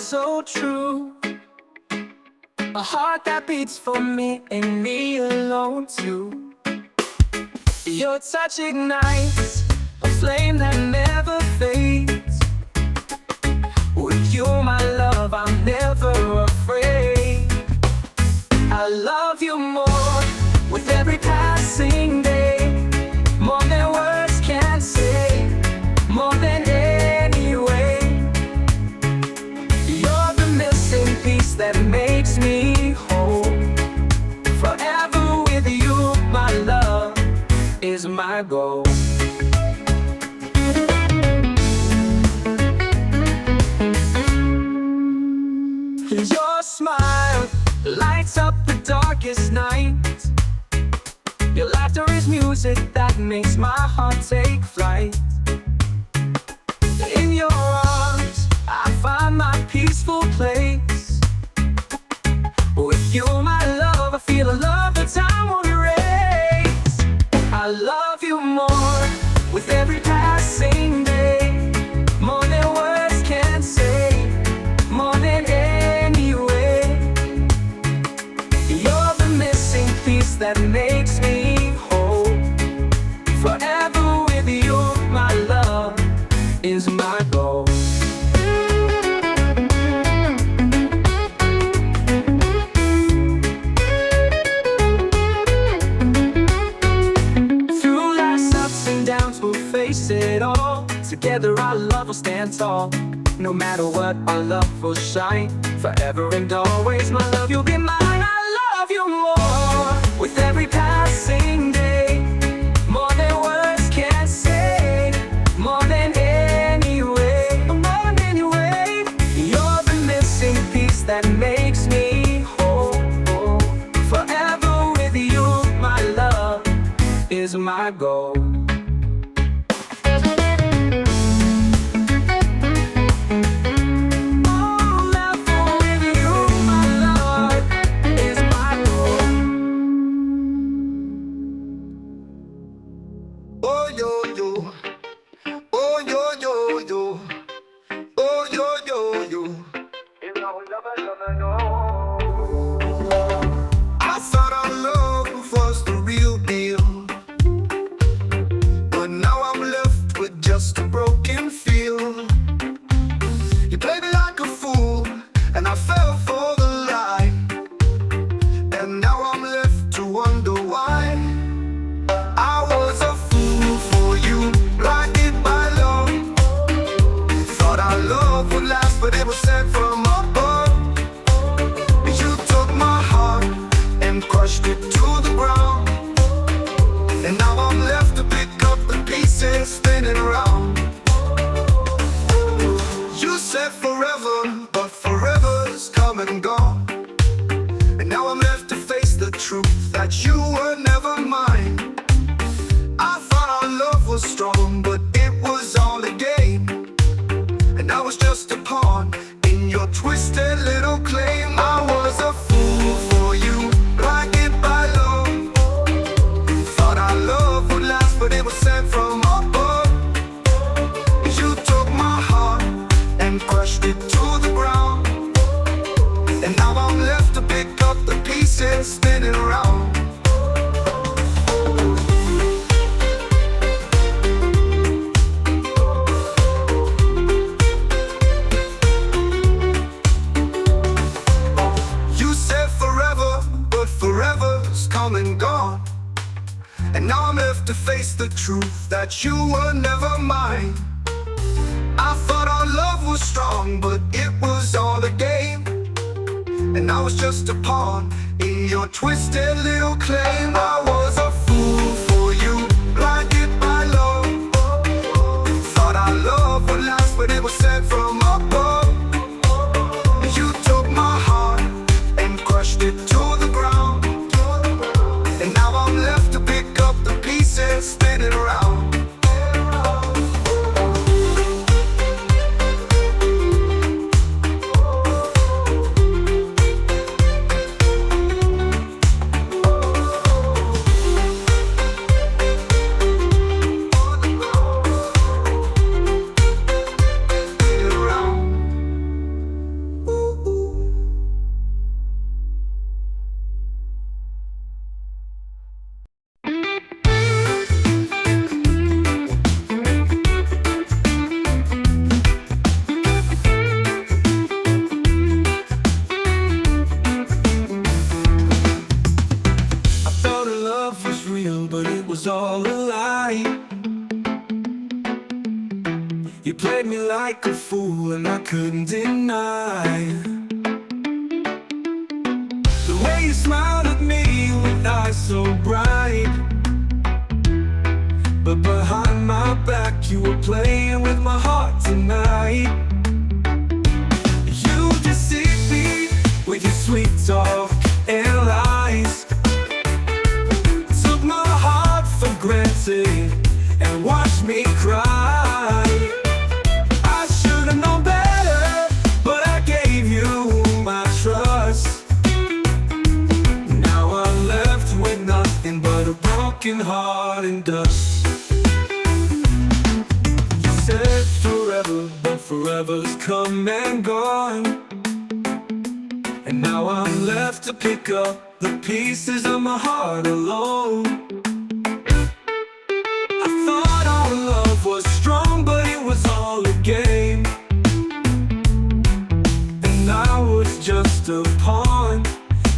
so true. A heart that beats for me and me alone too. Your touch ignites a flame that never fades. With you, my love, I'm never afraid. I love you more with every passing day, more than words can say, more than any way. You're the missing piece that makes me whole. Forever with you, my love, is my goal. Your smile lights up the darkest night. Your laughter is music that makes my heart take flight. In your arms, I find my peaceful place. With you, my love, I feel a love that time won't erase. I love you more with every passing day, more than words can say, more than any way. You're the missing piece that makes me whole. Forever with you, my love, is my goal. Through life's ups and downs, we'll face it all. Together our love will stand tall. No matter what, our love will shine. Forever and always, my love, you'll be mine. I love you more with every passing day, more than words can say, more than any way, more than any way. You're the missing piece that makes me whole. Forever with you, my love, is my goal. Oh yo yo, oh yo yo yo, oh yo yo yo. I thought our love was the real deal, but now I'm left with just a broken feel. You played me like a fool, and I fell for the lie, and now I'm left to wonder why. I was a fool for you, blinded by love. Thought our love would last, but it was sent from above. You took my heart and crushed it to the ground, and now I'm left to pick up the pieces spinning around. You said forever, but forever's come and gone, and now I'm left to face the truth that you were never mine. I thought our love was strong, but it was all a game, and I was just a pawn in your twisted little claim. I was a fool for you, blinded by love. Thought our love would last, but it was sent from above. You took my heart and crushed it to the ground, and now I'm left to pick up the pieces spinning around. Forever's come and gone, and now I'm left to face the truth that you were never mine. I thought our love was strong, but it was all a game, and I was just a pawn in your twisted little claim. I was a fool for you, blinded by love. Thought our love would last, but it was sent from above. You took my heart and crushed it to the ground, and now I'm left to pick up the pieces spinning around. like a fool and I couldn't deny the way you smiled at me with eyes so bright. But behind my back you were playing with my heart tonight. You deceived me with your sweet talk and lies. Took my heart for granted and watched me cry. I should've known better, but I gave you my trust. Now I'm left with nothing but a broken heart and dust. You said forever, but forever's come and gone. And now I'm left to pick up the pieces of my heart alone. I thought our love was strong, but it was all a game. And I was just a pawn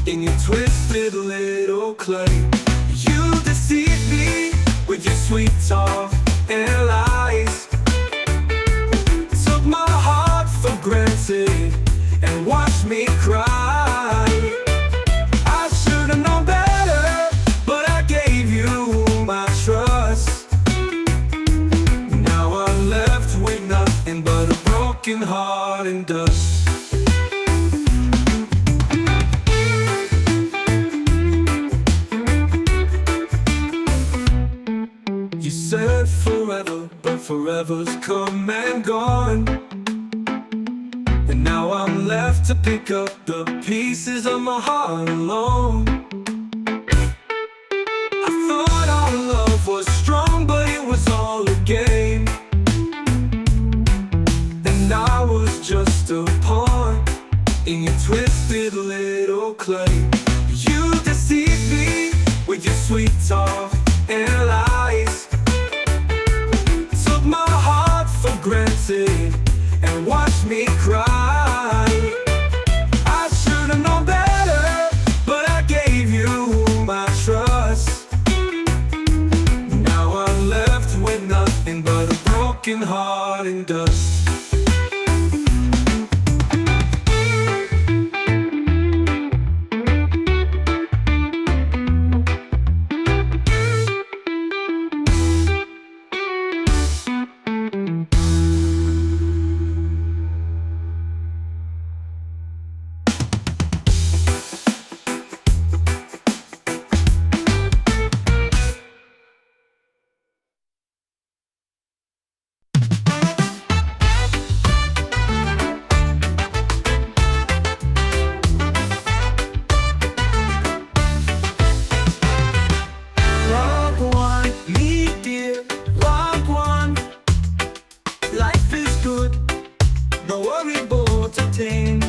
in your twisted little clay. You deceived me with your sweet talk and lies. Took my heart for granted and watched me cry. I should've known better, but I gave you my trust. Now I'm left with nothing but a broken heart and dust. You said forever, but forever's come and gone. And now I'm left to pick up the pieces of my heart alone. I thought our love was strong, but it was all a game. And I was just a pawn in your twisted little clay. You deceived me with your sweet talk and lies. Took my heart for granted and watched me cry. I should've known better, but I gave you my trust. Now I'm left with nothing but a broken heart and dust. Life is good, no worry about a thing.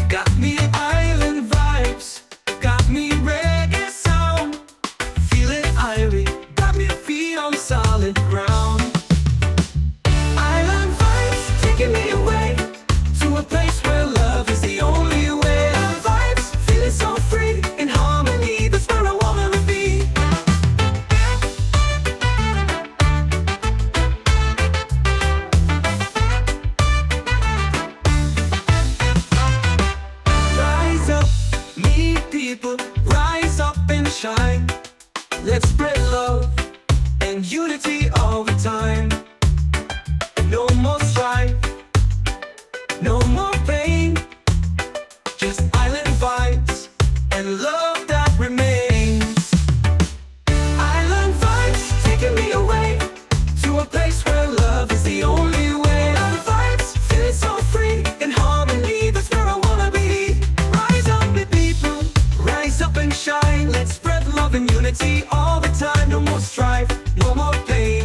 Got me island vibes, got me reggae sound. Feeling irie, got me feet on solid ground. Island vibes taking me away to a place where love is the only way. Island vibes, feeling so free in harmony, that's where I wanna be. Rise up, meet people, rise up and shine. Let's spread love and unity all the time. No more strife, no more pain, just island vibes and love that remains. Island vibes taking me away to a place where love is the only way. Island vibes feeling so free in harmony, that's where I wanna be. Rise up, my people, rise up and shine. Let's spread love and unity all the time. No more strife, no more pain.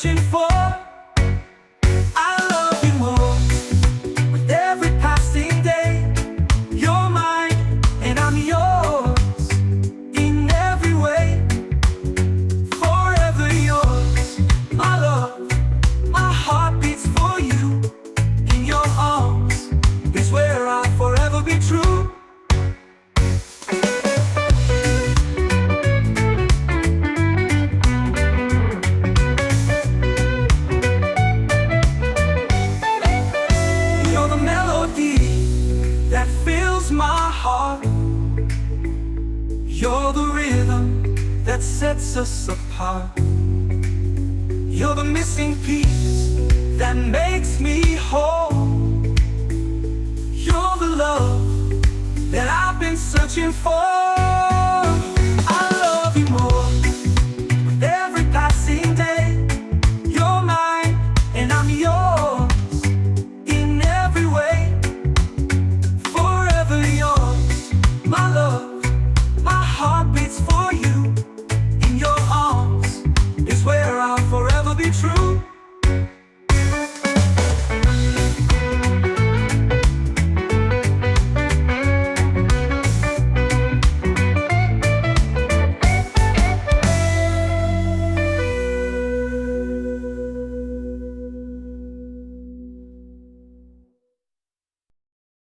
searching for. I love you more with every passing day. You're mine and I'm yours in every way. Forever yours, my love. My heart beats for you. In your arms is where I'll forever be true. You're the melody that fills my heart. You're the rhythm that sets us apart. You're the missing piece that makes me whole. You're the love that I've been searching for.